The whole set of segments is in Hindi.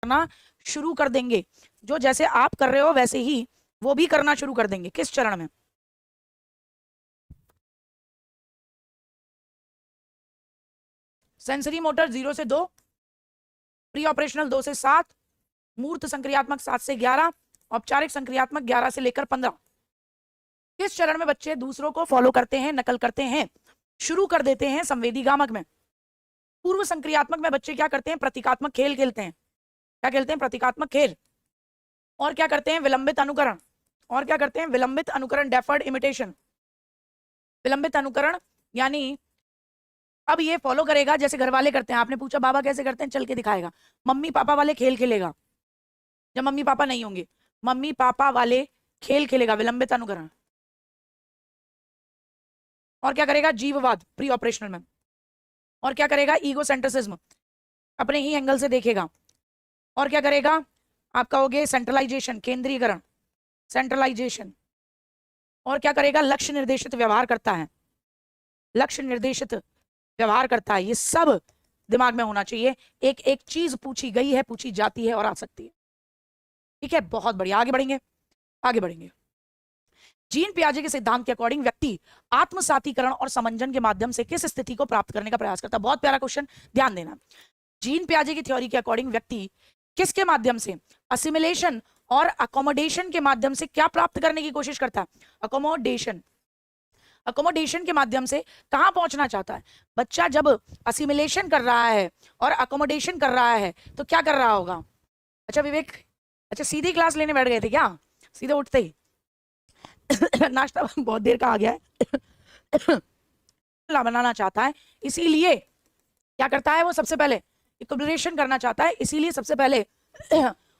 करना शुरू कर देंगे। जो जैसे आप कर रहे हो वैसे ही वो भी करना शुरू कर देंगे। किस चरण में? सेंसरी मोटर 0 से 2, प्री ऑपरेशनल 2 से 7, मूर्त संक्रियात्मक 7 से 11, औपचारिक संक्रियात्मक 11 से लेकर 15। किस चरण में बच्चे दूसरों को फॉलो करते हैं, नकल करते हैं, शुरू कर देते हैं संवेदी गामक में? पूर्व संक्रियात्मक में बच्चे क्या करते हैं? प्रतीकात्मक खेल खेलते हैं। क्या खेलते हैं? प्रतीकात्मक खेल। और क्या करते हैं? विलंबित अनुकरण। और क्या करते हैं? विलंबित अनुकरण, डेफर्ड इमिटेशन। विलंबित अनुकरण यानी अब ये फॉलो करेगा जैसे घर वाले करते हैं। आपने पूछा बाबा कैसे करते हैं, चल के दिखाएगा। मम्मी पापा वाले खेल खेलेगा जब मम्मी पापा नहीं होंगे, मम्मी पापा वाले खेल खेलेगा, विलंबित अनुकरण। और क्या करेगा? जीववाद, प्री ऑपरेशनल में। और क्या करेगा? ईगोसेंट्रिसिज्म, अपने ही एंगल से देखेगा। और क्या करेगा? आपका हो गया सेंट्रलाइजेशन, केंद्रीकरण, सेंट्रलाइजेशन। और क्या करेगा? लक्ष्य निर्देशित व्यवहार करता है, लक्ष्य निर्देशित व्यवहार करता है। ये सब दिमाग में होना चाहिए। एक एक चीज पूछी गई है, पूछी जाती है और आ सकती है। ठीक है, बहुत बढ़िया। आगे बढ़ेंगे, आगे बढ़ेंगे। जीन पियाजे के सिद्धांत के अकॉर्डिंग व्यक्ति आत्मसातीकरण और समंजन के माध्यम से किस स्थिति को प्राप्त करने का प्रयास करता है? बहुत प्यारा क्वेश्चन, ध्यान देना। जीन पियाजे की थ्योरी के अकॉर्डिंग व्यक्ति किसके माध्यम से? असिमिलेशन और अकोमोडेशन के माध्यम से क्या प्राप्त करने की कोशिश करता है? अकोमोडेशन। अकोमोडेशन के माध्यम से कहां पहुंचना चाहता है बच्चा? जब असिमिलेशन कर रहा है और अकोमोडेशन कर रहा है तो क्या कर रहा होगा? अच्छा विवेक, अच्छा सीधी क्लास लेने बैठ गए थे क्या? सीधे उठते ही नाश्ता बहुत देर का आ गया है बनाना चाहता है, इसीलिए क्या करता है वो? सबसे पहले इक्विलिब्रेशन करना चाहता है, इसीलिए सबसे पहले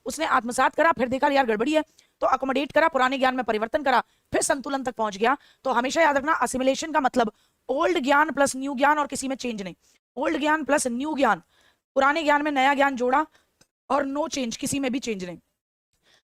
उसने आत्मसात करा, फिर देखा यार गड़बड़ी है तो अकोमोडेट करा, पुराने ज्ञान में परिवर्तन करा, फिर संतुलन तक पहुंच गया। तो हमेशा याद रखना, असिमिलेशन का मतलब ओल्ड ज्ञान प्लस न्यू ज्ञान और किसी में चेंज नहीं। ओल्ड ज्ञान प्लस न्यू ज्ञान, पुराने ज्ञान में नया ज्ञान जोड़ा और नो चेंज, किसी में भी चेंज नहीं।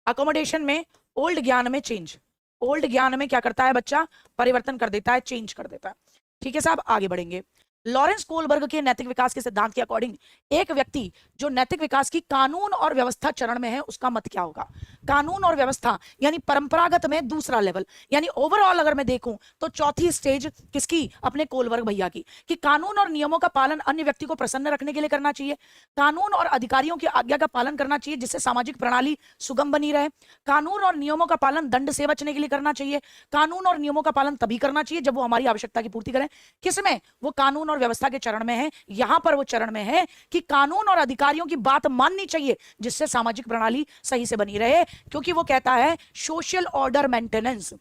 अकोमोडेशन में ओल्ड ज्ञान में चेंज, ओल्ड ज्ञान में क्या करता है बच्चा? परिवर्तन कर देता है, चेंज कर देता है। ठीक है साहब, आगे बढ़ेंगे। लॉरेंस कोलबर्ग के नैतिक विकास के सिद्धांत के अकॉर्डिंग एक व्यक्ति जो नैतिक विकास की कानून और व्यवस्था चरण में है उसका मत क्या होगा? कानून और व्यवस्था यानी परंपरागत में दूसरा लेवल, यानी ओवरऑल अगर मैं देखूं तो चौथी स्टेज किसकी? अपने कोलबर्ग भैया की, कि कानून और नियमों का पालन अन्य व्यक्ति को प्रसन्न रखने के लिए करना चाहिए। कानून और अधिकारियों की आज्ञा का पालन करना चाहिए जिससे सामाजिक प्रणाली सुगम बनी रहे। कानून और नियमों का पालन दंड से बचने के लिए करना चाहिए। कानून और नियमों का पालन तभी करना चाहिए जब वो हमारी आवश्यकता की पूर्ति करें। किसमें? वो कानून और व्यवस्था के चरण में है। यहां पर वो चरण में है कि कानून और अधिकारियों की बात माननी चाहिए जिससे सामाजिक प्रणाली सही से बनी रहे, क्योंकि वो कहता है सोशल ऑर्डर मेंटेनेंस।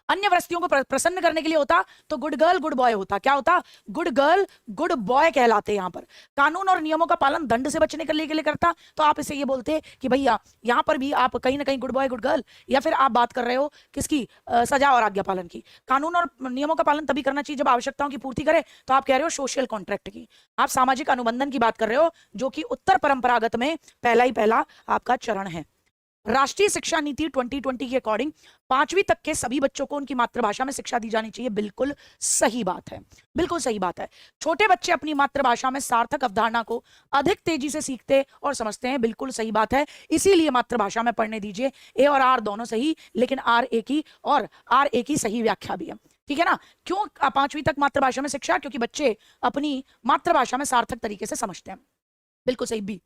अन्य व्यक्तियों को प्रसन्न करने के लिए होता तो गुड गर्ल गुड बॉय होता। क्या होता? गुड गर्ल गुड बॉय कहलाते। यहां पर कानून और नियमों का पालन दंड से बचने के लिए करता, तो आप इसे ये बोलते कि भैया यहां पर भी आप कहीं ना कहीं गुड बॉय गुड गर्ल, या फिर आप बात कर रहे हो किसकी? सजा और आज्ञा पालन की। कानून और नियमों का पालन तभी करना चाहिए जब आवश्यकताओं की पूर्ति करे, तो आप कह रहे हो सोशल कॉन्ट्रैक्ट की, आप सामाजिक अनुबंधन की बात कर रहे हो, जो कि उत्तर परंपरागत में पहला ही पहला आपका चरण है। राष्ट्रीय शिक्षा नीति 2020 के अकॉर्डिंग 5वीं तक के सभी बच्चों को उनकी मातृभाषा में शिक्षा दी जानी चाहिए। बिल्कुल सही बात है, बिल्कुल सही बात है। छोटे बच्चे अपनी मातृभाषा में सार्थक अवधारणा को अधिक तेजी से सीखते और समझते हैं। बिल्कुल सही बात है, इसीलिए मातृभाषा में पढ़ने दीजिए। ए और आर दोनों सही, लेकिन आर ए की और आर ए की सही व्याख्या भी है। ठीक है ना? क्यों 5वीं तक मातृभाषा में शिक्षा? क्योंकि बच्चे अपनी मातृभाषा में सार्थक तरीके से समझते हैं। बिल्कुल सही बी।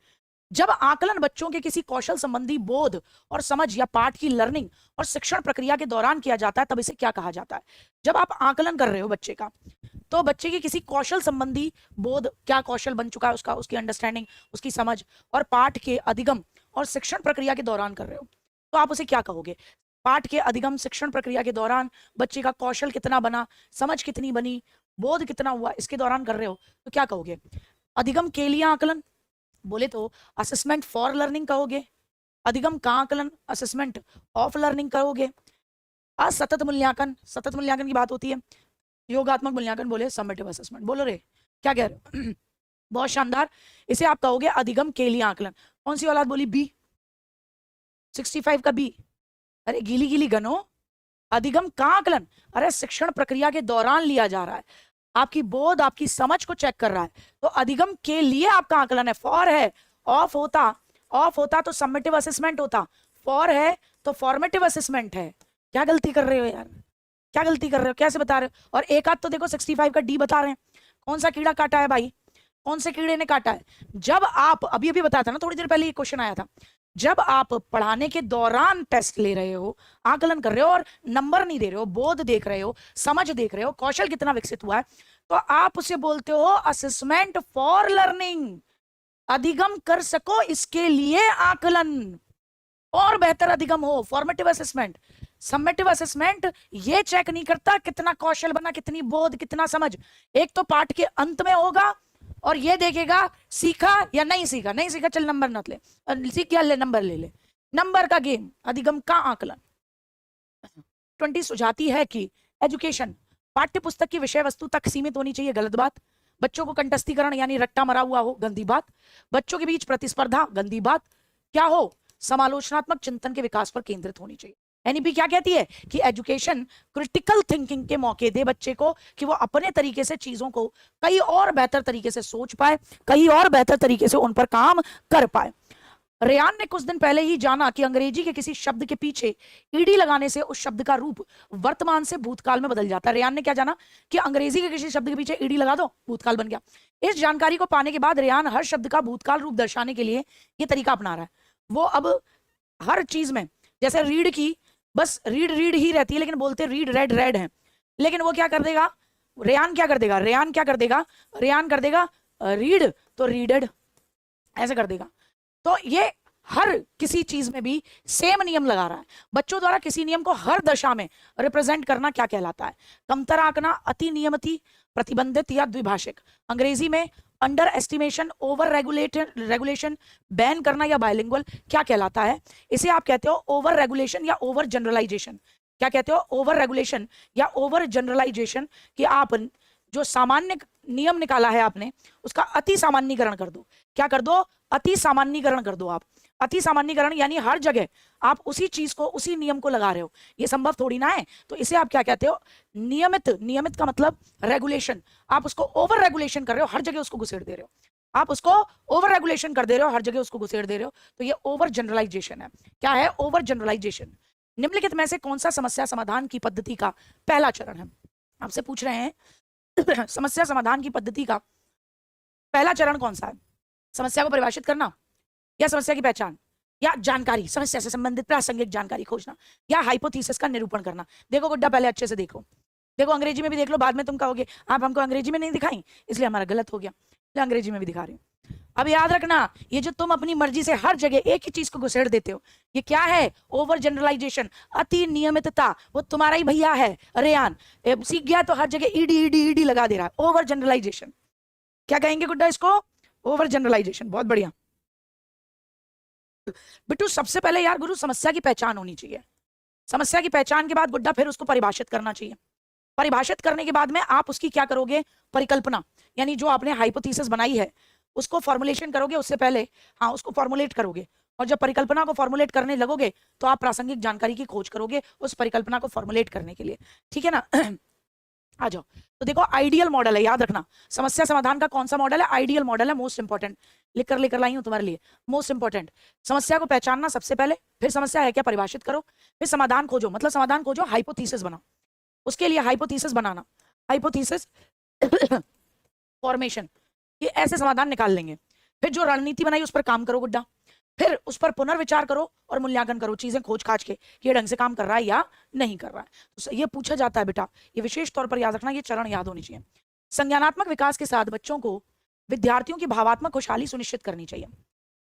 जब आकलन बच्चों के किसी कौशल संबंधी बोध और समझ या पाठ की लर्निंग और शिक्षण प्रक्रिया के दौरान किया जाता है, तब इसे क्या कहा जाता है? जब आप आकलन कर रहे हो बच्चे का, तो बच्चे की किसी कौशल संबंधी बोध, क्या कौशल बन चुका है उसका, उसकी अंडरस्टैंडिंग, उसकी समझ और पाठ के अधिगम और शिक्षण प्रक्रिया के दौरान कर रहे हो, तो आप उसे क्या कहोगे? पाठ के अधिगम शिक्षण प्रक्रिया के दौरान बच्चे का कौशल कितना बना, समझ कितनी बनी, बोध कितना हुआ, इसके दौरान कर रहे हो, तो क्या कहोगे? अधिगम के लिए आकलन बोले तो असेसमेंट फॉर लर्निंग कहोगे। अधिगम का आकलन असेसमेंट ऑफ लर्निंग कहोगे। असतत मूल्यांकन, सतत मूल्यांकन की बात होती है। योगात्मक मूल्यांकन बोले समेटिव असेसमेंट। बोलो रे, क्या कह रहे हो? बहुत शानदार, इसे आप कहोगे अधिगम के लिए आकलन। कौन सी औलाद बोली? बी, 65 का बी। अरे गीली गीली गनो, अधिगम का आकलन, अरे शिक्षण प्रक्रिया के दौरान लिया जा रहा है, आपकी बोध आपकी समझ को चेक कर रहा है, तो अधिगम के लिए आपका आकलन है। फॉर है, ऑफ होता ऑफ होता तो समेटिव असेसमेंट होता, फॉर है तो फॉर्मेटिव असेसमेंट है। क्या गलती कर रहे हो यार, क्या गलती कर रहे हो, कैसे बता रहे हो? और एक आध तो देखो 65 का डी बता रहे हैं। कौन सा कीड़ा काटा है भाई, कौन से कीड़े ने काटा है? जब आप अभी अभी बताया था ना, थोड़ी देर पहले ये क्वेश्चन आया था, जब आप पढ़ाने के दौरान टेस्ट ले रहे हो, आकलन कर रहे हो और नंबर नहीं दे रहे हो, बोध देख रहे हो, समझ देख रहे हो, कौशल कितना विकसित हुआ है, तो आप उसे बोलते हो असेसमेंट फॉर लर्निंग। अधिगम कर सको इसके लिए आकलन, और बेहतर अधिगम हो, फॉर्मेटिव असेसमेंट। समेटिव असेसमेंट ये चेक नहीं करता कितना कौशल बना, कितनी बोध, कितना समझ। एक तो पाठ के अंत में होगा और ये देखेगा सीखा या नहीं सीखा, नहीं सीखा चल नंबर मत ले, सीख गया ले नंबर ले ले, नंबर का गेम, अधिगम का आकलन। 20 सुझाती है कि एजुकेशन पाठ्य पुस्तक की विषय वस्तु तक सीमित होनी चाहिए, गलत बात। बच्चों को कंटस्थीकरण यानी रट्टा मरा हुआ हो, गंदी बात। बच्चों के बीच प्रतिस्पर्धा, गंदी बात। क्या हो, समालोचनात्मक चिंतन के विकास पर केंद्रित होनी चाहिए। एनईपी क्या कहती है कि एजुकेशन क्रिटिकल थिंकिंग के मौके दे बच्चे को, कि वो अपने तरीके से चीजों को कई और बेहतर तरीके से सोच पाए, कई और बेहतर तरीके से उन पर काम कर पाए। रेयान ने कुछ दिन पहले ही जाना कि अंग्रेजी के किसी शब्द के पीछे ईडी लगाने से उस शब्द का रूप वर्तमान से भूतकाल में बदल जाता है। रेयान ने क्या जाना कि अंग्रेजी के किसी शब्द के पीछे ईडी लगा दो, भूतकाल बन गया। इस जानकारी को पाने के बाद रेयान हर शब्द का भूतकाल रूप दर्शाने के लिए ये तरीका अपना रहा है। वो अब हर चीज में, जैसे रीड की, बस रीड रीड ही रहती है, लेकिन बोलते रीड रेड रेड है, लेकिन वो क्या कर देगा, रेयान क्या कर देगा, रेयान क्या कर देगा, रेयान कर देगा रीड तो रीडेड, ऐसे कर देगा। तो ये हर किसी चीज में भी सेम नियम लगा रहा है। बच्चों द्वारा किसी नियम को हर दशा में रिप्रेजेंट करना क्या कहलाता है? कमतर आंकना, अति नियमित, प्रतिबंधित या द्विभाषिक। अंग्रेजी में under estimation, over regulation, ban करना या बायलिंगुअल क्या कहलाता है? इसे आप कहते हो ओवर रेगुलेशन या ओवर जनरलाइजेशन। क्या कहते हो? ओवर रेगुलेशन या ओवर जनरलाइजेशन, कि आप जो सामान्य नियम निकाला है आपने, उसका अति सामान्यीकरण कर दो। क्या कर दो? अति सामान्यीकरण कर दो आप। अति सामान्यीकरण यानी हर जगह आप उसी चीज को, उसी नियम को लगा रहे हो, ये संभव थोड़ी ना है। तो इसे आप क्या कहते हो? नियमित। नियमित का मतलब रेगुलेशन। आप उसको ओवर रेगुलेशन कर रहे हो, हर जगह उसको घुसेड़ दे रहे हो। आप उसको ओवर रेगुलेशन कर दे रहे हो, हर जगह उसको घुसेड़ दे रहे हो, तो ये ओवर जनरलाइजेशन है। क्या है? Over generalization. निम्नलिखित में से कौन सा समस्या समाधान की पद्धति का पहला चरण है? आपसे पूछ रहे हैं समस्या समाधान की पद्धति का पहला चरण कौन सा है? समस्या को परिभाषित करना, या समस्या की पहचान, या जानकारी, समस्या से संबंधित प्रासंगिक जानकारी खोजना, या हाइपोथेसिस का निरूपण करना। देखो गुड्डा, पहले अच्छे से देखो, देखो अंग्रेजी में भी देख लो, बाद में तुम कहोगे आप हमको अंग्रेजी में नहीं दिखाई, इसलिए हमारा गलत हो गया, इसलिए अंग्रेजी में भी दिखा रहे हो। अब याद रखना, ये जो तुम अपनी मर्जी से हर जगह एक ही चीज को घुसेड़ देते हो, ये क्या है? ओवर जनरलाइजेशन, अति नियमितता। वो तुम्हारा ही भैया है रेयान, सीख गया तो हर जगह ईडी ईडी ईडी लगा दे रहा है। ओवर जनरलाइजेशन क्या कहेंगे गुड्डा इसको? Over generalization. बहुत बढ़िया बिट्टू। सबसे पहले यार गुरु समस्या की पहचान होनी चाहिए। समस्या की पहचान के बाद गुड्डा फिर उसको परिभाषित करना चाहिए। परिभाषित करने के बाद में आप उसकी क्या करोगे? परिकल्पना, यानी जो आपने हाइपोथेसिस बनाई है उसको फॉर्मुलेशन करोगे। उससे पहले हाँ उसको फॉर्मुलेट करोगे, और जब परिकल्पना को फॉर्मुलेट करने लगोगे तो आप प्रासंगिक जानकारी की खोज करोगे उस परिकल्पना को फॉर्मुलेट करने के लिए। ठीक है ना? आ जाओ। तो देखो आइडियल मॉडल है, याद रखना समस्या समाधान का कौन सा मॉडल है? आइडियल मॉडल है, मोस्ट इंपॉर्टेंट। लेकर लाई हूं तुम्हारे लिए, मोस्ट इंपॉर्टेंट। समस्या को पहचानना सबसे पहले, फिर समस्या है क्या परिभाषित करो, फिर समाधान खोजो, मतलब समाधान खोजो, हाइपोथेसिस बनाओ। उसके लिए हाइपोथेसिस बनाना, हाइपोथेसिस फॉर्मेशन, ये ऐसे समाधान निकाल लेंगे। फिर जो रणनीति बनाई उस पर काम करो गुड्डा, फिर उस पर पुनर्विचार करो और मूल्यांकन करो, चीजें खोज खाज के कि ये ढंग से काम कर रहा है या नहीं कर रहा है। तो ये पूछा जाता है बेटा, ये विशेष तौर पर याद रखना, ये चरण याद होनी चाहिए। संज्ञानात्मक विकास के साथ बच्चों को विद्यार्थियों की भावात्मक खुशहाली सुनिश्चित करनी चाहिए।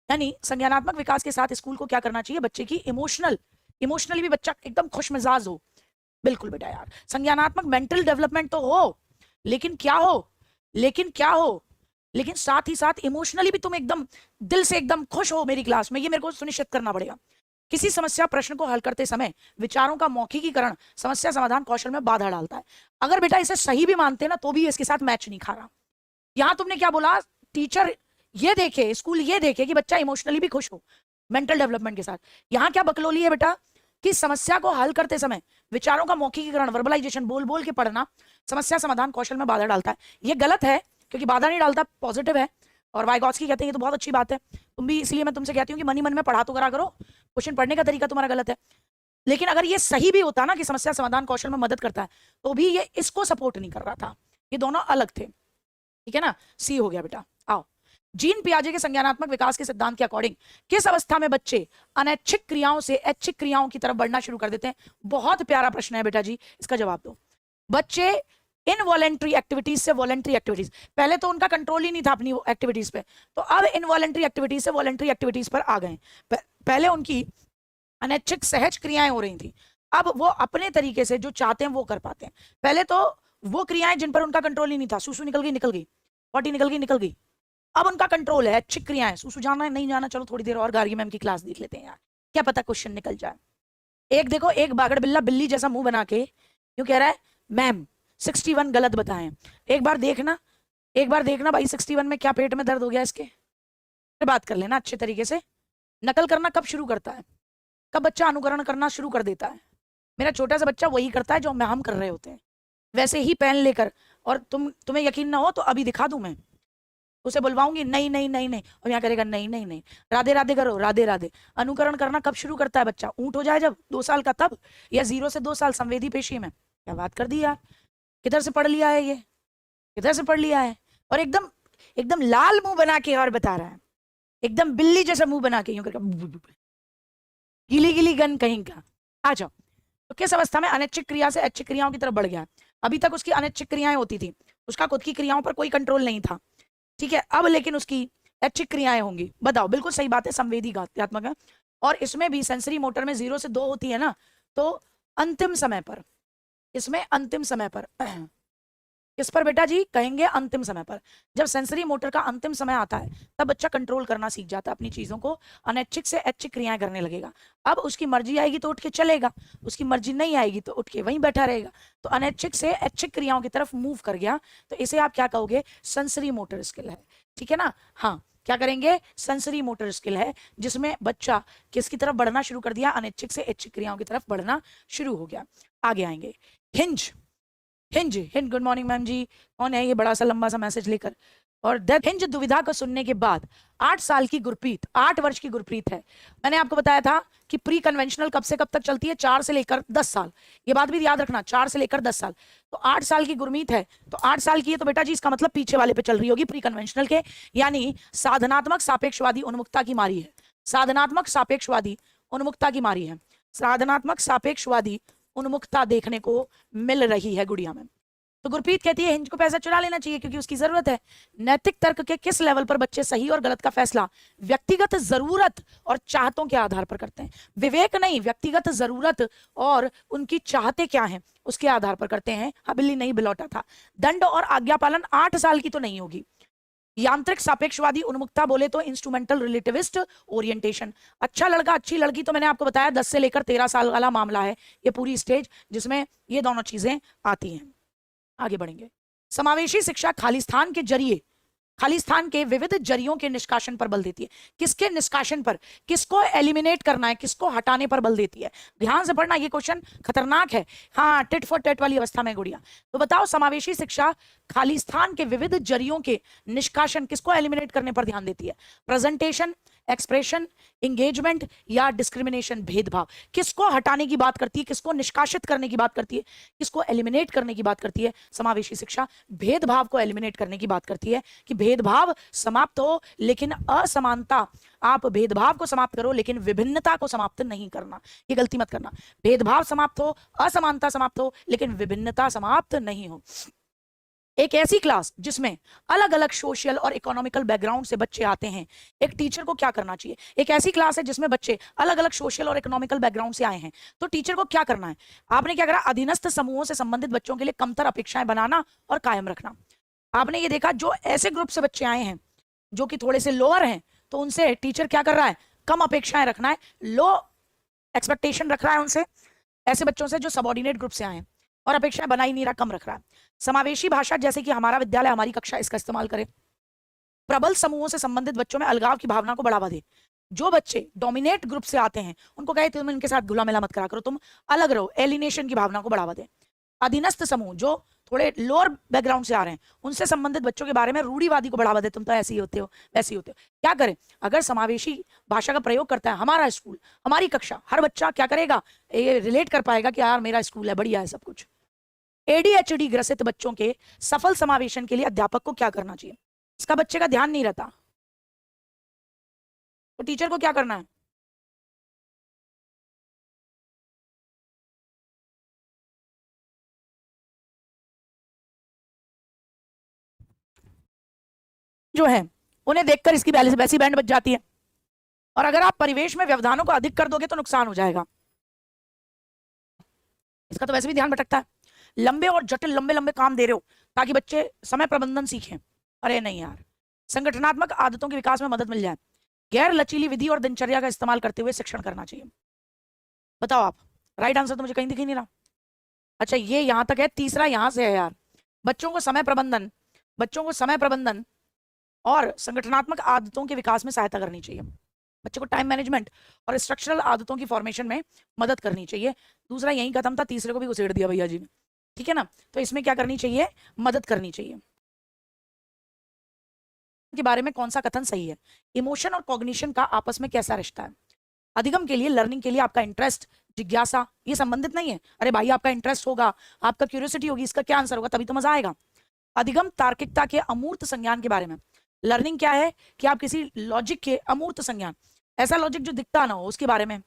यानी संज्ञानात्मक विकास के साथ स्कूल को क्या करना चाहिए? बच्चे की इमोशनली भी बच्चा एकदम खुश मिजाज हो। बिल्कुल बेटा यार, संज्ञानात्मक मेंटल डेवलपमेंट तो हो, लेकिन क्या हो, लेकिन साथ ही साथ इमोशनली भी तुम एकदम दिल से एकदम खुश हो मेरी क्लास में, ये मेरे को सुनिश्चित करना पड़ेगा। किसी समस्या प्रश्न को हल करते समय विचारों का मौखिकीकरण समस्या समाधान कौशल में बाधा डालता है। अगर बेटा इसे सही भी मानते ना तो भी इसके साथ मैच नहीं खा रहा। यहां तुमने क्या बोला? टीचर ये देखे, स्कूल ये देखे कि बच्चा इमोशनली भी खुश हो मेंटल डेवलपमेंट के साथ। यहां क्या बकलोली है बेटा कि समस्या को हल करते समय विचारों का मौखिकीकरण, वर्बलाइजेशन, बोल बोल के पढ़ना समस्या समाधान कौशल में बाधा डालता है। ये गलत है, क्योंकि बाधा नहीं डालता, पॉजिटिव है। और वाइगॉत्स्की कहते हैं ये तो बहुत अच्छी बात है, तुम भी, इसलिए मैं तुमसे कहती हूँ कि मन ही मन में पढ़ा तो करा करो, क्वेश्चन पढ़ने का तरीका तुम्हारा गलत है। लेकिन अगर ये सही भी होता ना कि समस्या समाधान कौशल में मदद करता है, तो भी ये इसको सपोर्ट नहीं कर रहा था, ये दोनों अलग थे, ठीक है ना। सी हो गया बेटा। आओ, जीन पियाजे के संज्ञानात्मक विकास के सिद्धांत के अकॉर्डिंग किस अवस्था में बच्चे अनैच्छिक क्रियाओं से ऐच्छिक क्रियाओं की तरफ बढ़ना शुरू कर देते हैं? बहुत प्यारा प्रश्न है बेटा जी, इसका जवाब दो। बच्चे इनवॉलेंट्री एक्टिविटीज से वॉलेंट्री एक्टिविटीज, पहले तो उनका कंट्रोल ही नहीं था अपनी एक्टिविटीज पे, तो अब इनवॉलेंट्री एक्टिविटीज से वॉलेंट्री एक्टिविटीज पर आ गए। पहले उनकी अनैच्छिक सहज क्रियाएं हो रही थी, अब वो अपने तरीके से जो चाहते हैं वो कर पाते हैं। पहले तो वो क्रियाएं जिन पर उनका कंट्रोल ही नहीं था, सुसु निकल गई, पॉटी निकल गई, अब उनका कंट्रोल है, ऐच्छिक क्रियाएं, सुसु जाना है नहीं जाना, चलो थोड़ी देर और गार्गी मैम की क्लास देख लेते हैं यार, क्या पता क्वेश्चन निकल जाए। एक देखो, एक बागड़ बिल्ला बिल्ली जैसा मुंह बना के क्यों कह रहा है मैम 61 गलत बताएं। एक बार देखना भाई 61 में क्या पेट में दर्द हो गया इसके, फिर बात कर लेना अच्छे तरीके से। नकल करना कब शुरू करता है, कब बच्चा अनुकरण करना शुरू कर देता है? मेरा छोटा सा बच्चा वही करता है जो हम कर रहे होते हैं, वैसे ही पेन लेकर, और तुम्हें यकीन ना हो तो अभी दिखा दूं मैं, उसे बुलवाऊंगी नहीं नहीं नहीं नहीं, और यहाँ करेगा नहीं नहीं नहीं, राधे राधे करो, राधे राधे। अनुकरण करना कब शुरू करता है बच्चा? ऊंट हो जाए जब 2 साल का तब, या 0 से 2 साल संवेदी पेशी में। क्या बात कर दी यार, किधर से पढ़ लिया है ये, किधर से पढ़ लिया है? और एकदम एकदम लाल मुंह बना के और बता रहा है, एकदम बिल्ली जैसा मुंह बना के यूं करके, गिली गिली गन कहीं का। आ जाओ, तो किस अवस्था में अनैच्छिक क्रिया से ऐच्छिक क्रियाओं की तरफ बढ़ गया? अभी तक उसकी अनैच्छिक क्रियाएं होती थी, उसका खुद की क्रियाओं पर कोई कंट्रोल नहीं था, ठीक है। अब लेकिन उसकी ऐच्छिक क्रियाएं होंगी। बताओ, बिल्कुल सही बात है, संवेदी घात्मक है। और इसमें भी सेंसरी मोटर में 0 से 2 होती है ना, तो अंतिम समय पर, इसमें अंतिम समय पर किस पर बेटा जी कहेंगे? अंतिम समय पर। जब सेंसरी मोटर का अंतिम समय आता है तब बच्चा कंट्रोल करना सीख जाता है अपनी चीजों को, अनैच्छिक से ऐच्छिक क्रियाएं करने लगेगा। अब उसकी मर्जी आएगी तो उठ के चलेगा, उसकी मर्जी नहीं आएगी तो उठ के वहीं बैठा रहेगा। तो अनैच्छिक से ऐच्छिक क्रियाओं की तरफ मूव कर गया, तो इसे आप क्या कहोगे? सेंसरी मोटर स्किल है, ठीक है ना। हाँ, क्या करेंगे? सेंसरी मोटर स्किल है, जिसमें बच्चा किसकी तरफ बढ़ना शुरू कर दिया? अनैच्छिक से ऐच्छिक क्रियाओं की तरफ बढ़ना शुरू हो गया। आगे आएंगे हिंज। हिंज, गुड मॉर्निंग मैम जी, कौन है ये बड़ा सा लंबा सा मैसेज लेकर? और हिंज दुविधा को सुनने के बाद 8 साल की गुरप्रीत, 8 वर्ष की गुरप्रीत है। मैंने आपको बताया था कि प्री कन्वेंशनल कब से कब तक चलती है? 4 से लेकर 10 साल, ये बात भी याद रखना, 4 से लेकर 10 साल। तो 8 साल की गुरमीत है, तो 8 साल की है, तो बेटा जी इसका मतलब पीछे वाले पे चल रही होगी, प्री कन्वेंशनल के, यानी साधनात्मक सापेक्षवादी उन्मुक्ता की मारी है, साधनात्मक सापेक्षवादी उन्मुक्ता की मारी है, साधनात्मक सापेक्षवादी उन्मुक्ता देखने को मिल रही है गुड़िया में। तो गुरप्रीत कहती है हिंज को पैसा चुरा लेना चाहिए क्योंकि उसकी जरूरत है। नैतिक तर्क के किस लेवल पर बच्चे सही और गलत का फैसला व्यक्तिगत जरूरत और चाहतों के आधार पर करते हैं? विवेक नहीं, व्यक्तिगत जरूरत और उनकी चाहते क्या हैं उसके आधार पर करते हैं। हाँ, बिल्ली नहीं बिलौटा था। दंड और आज्ञा पालन 8 साल की तो नहीं होगी। यांत्रिक सापेक्षवादी उन्मुक्ता बोले तो इंस्ट्रूमेंटल रिलेटिविस्ट ओरिएंटेशन। अच्छा लड़का अच्छी लड़की, तो मैंने आपको बताया 10 से लेकर 13 साल वाला मामला है ये पूरी स्टेज, जिसमें ये दोनों चीजें आती हैं। आगे बढ़ेंगे। समावेशी शिक्षा खालिस्तान के जरिए, खालिस्तान के विविध जरियों के निष्कासन पर बल देती है। किसके निष्कासन पर? किसको एलिमिनेट करना है, किसको हटाने पर बल देती है? ध्यान से पढ़ना, ये क्वेश्चन खतरनाक है। हाँ, टिट फॉर टेट वाली अवस्था में गुड़िया। तो बताओ, समावेशी शिक्षा खालिस्तान के विविध जरियों के निष्कासन, किसको एलिमिनेट करने पर ध्यान देती है? प्रेजेंटेशन, एक्सप्रेशन, इंगेजमेंट या डिस्क्रिमिनेशन, भेदभाव। किसको हटाने की बात करती है, किसको निष्कासित करने की बात करती है, किसको एलिमिनेट करने की बात करती है? समावेशी शिक्षा भेदभाव को एलिमिनेट करने की बात करती है कि भेदभाव समाप्त हो, लेकिन असमानता, आप भेदभाव को समाप्त करो लेकिन विभिन्नता को समाप्त नहीं करना। ये गलती मत करना। भेदभाव समाप्त हो, असमानता समाप्त हो, लेकिन विभिन्नता समाप्त नहीं हो। एक ऐसी क्लास जिसमें अलग अलग सोशल और इकोनॉमिकल बैकग्राउंड से बच्चे आते हैं, एक टीचर को क्या करना चाहिए? एक ऐसी क्लास है जिसमें बच्चे अलग अलग सोशल और इकोनॉमिकल बैकग्राउंड से आए हैं, तो टीचर को क्या करना है? आपने क्या करा? अधीनस्थ समूहों से संबंधित बच्चों के लिए कमतर अपेक्षाएं बनाना और कायम रखना। आपने ये देखा, जो ऐसे ग्रुप से बच्चे आए हैं जो कि थोड़े से लोअर हैं, तो उनसे टीचर क्या कर रहा है? कम अपेक्षाएं रखना है, लो एक्सपेक्टेशन रख रहा है उनसे, ऐसे बच्चों से जो सबऑर्डिनेट ग्रुप से आए हैं, और अपेक्षाएं बना ही नहीं रहा, कम रख रहा है। समावेशी भाषा, जैसे कि हमारा विद्यालय, हमारी कक्षा, इसका इस्तेमाल करें। प्रबल समूहों से संबंधित बच्चों में अलगाव की भावना को बढ़ावा दे। जो बच्चे डोमिनेट ग्रुप से आते हैं उनको कहे तुम इनके साथ घुला मिला मत करा करो, तुम अलग रहो, एलिनेशन की भावना को बढ़ावा दे। अधीनस्थ समूह, जो थोड़े लोअर बैकग्राउंड से आ रहे हैं, उनसे संबंधित बच्चों के बारे में रूढ़िवादी को बढ़ावा दे, तुम तो ऐसे ही होते हो, वैसे ही होते हो। क्या करें? अगर समावेशी भाषा का प्रयोग करता है हमारा स्कूल, हमारी कक्षा, हर बच्चा क्या करेगा, ये रिलेट कर पाएगा कि यार मेरा स्कूल है, बढ़िया है सब कुछ। एडीएचडी ग्रसित बच्चों के सफल समावेशन के लिए अध्यापक को क्या करना चाहिए? इसका बच्चे का ध्यान नहीं रहता तो टीचर को क्या करना है? जो है उन्हें देखकर इसकी वैसी बैंड बज जाती है। और अगर आप परिवेश में व्यवधानों को अधिक कर दोगे तो नुकसान हो जाएगा। इसका तो वैसे भी ध्यान भटकता है। लंबे और जटिल लंबे लंबे काम दे रहे हो ताकि बच्चे समय प्रबंधन सीखें, अरे नहीं यार। संगठनात्मक आदतों के विकास में मदद मिल जाए, गैर लचीली विधि और दिनचर्या का इस्तेमाल करते हुए शिक्षण करना चाहिए। बताओ आप, राइट आंसर तो मुझे कहीं दिख ही नहीं रहा। अच्छा ये यहां तक है, तीसरा यहां से है यार, बच्चों को समय प्रबंधन, बच्चों को समय प्रबंधन और संगठनात्मक आदतों के विकास में सहायता करनी चाहिए। बच्चे को टाइम मैनेजमेंट और स्ट्रक्चरल आदतों की फॉर्मेशन में मदद करनी चाहिए। दूसरा यही खत्म था, तीसरे को भी घुसेड़ दिया भैया जी ने, ठीक है ना। तो इसमें क्या करनी चाहिए, मदद करनी चाहिए। के बारे में कौन सा कथन सही है? इमोशन और कॉग्निशन का आपस में कैसा रिश्ता है? अधिगम के लिए, लर्निंग के लिए आपका इंटरेस्ट, जिज्ञासा, ये संबंधित नहीं है। अरे भाई आपका इंटरेस्ट होगा, आपका क्यूरियोसिटी होगी, इसका क्या आंसर होगा, तभी तो मजा आएगा। अधिगम तार्किकता के अमूर्त संज्ञान के बारे में। लर्निंग क्या है कि आप किसी लॉजिक के अमूर्त संज्ञान, ऐसा लॉजिक जो दिखता ना हो, उसके बारे में।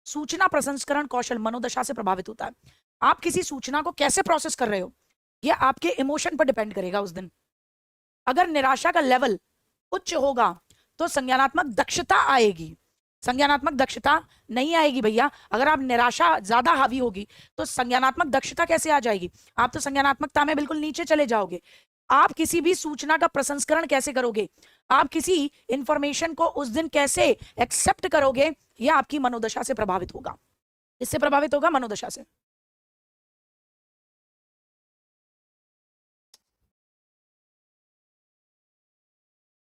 सूचना प्रसंस्करण कौशल मनोदशा से प्रभावित होता है। आप किसी सूचना को कैसे प्रोसेस कर रहे हो ये आपके इमोशन पर डिपेंड करेगा उस दिन। अगर निराशा का लेवल उच्च होगा तो संज्ञानात्मक दक्षता आएगी, संज्ञानात्मक दक्षता नहीं आएगी भैया। अगर आप निराशा ज्यादा हावी होगी तो संज्ञानात्मक दक्षता कैसे आ जाएगी? आप तो संज्ञानात्मकता में बिल्कुल नीचे चले जाओगे। आप किसी भी सूचना का प्रसंस्करण कैसे करोगे, आप किसी इंफॉर्मेशन को उस दिन कैसे एक्सेप्ट करोगे, यह आपकी मनोदशा से प्रभावित होगा। इससे प्रभावित होगा मनोदशा से।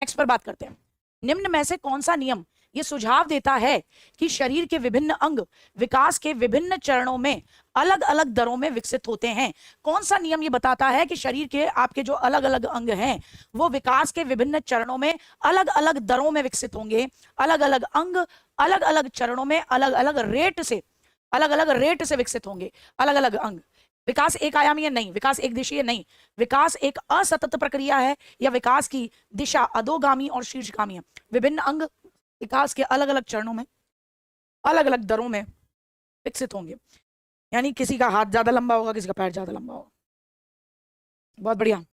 नेक्स्ट पर बात करते हैं। निम्न में से कौन सा नियम ये सुझाव देता है कि शरीर के विभिन्न अंग विकास के विभिन्न चरणों में अलग अलग दरों में विकसित होते हैं? कौन सा नियम ये बताता है कि शरीर के आपके जो अलग अलग अंग हैं वो विकास के विभिन्न चरणों में अलग अलग दरों में विकसित होंगे? अलग अलग अंग अलग अलग चरणों में अलग अलग रेट से विकसित होंगे। अलग अलग अंग, विकास एक आयामी है नहीं, विकास एक दिशीय नहीं, विकास एक असतत प्रक्रिया है, या विकास की दिशा अधोगामी और शीर्षगामी है। विभिन्न अंग विकास के अलग अलग चरणों में अलग अलग दरों में विकसित होंगे। यानी किसी का हाथ ज्यादा लंबा होगा, किसी का पैर ज्यादा लंबा होगा। बहुत बढ़िया।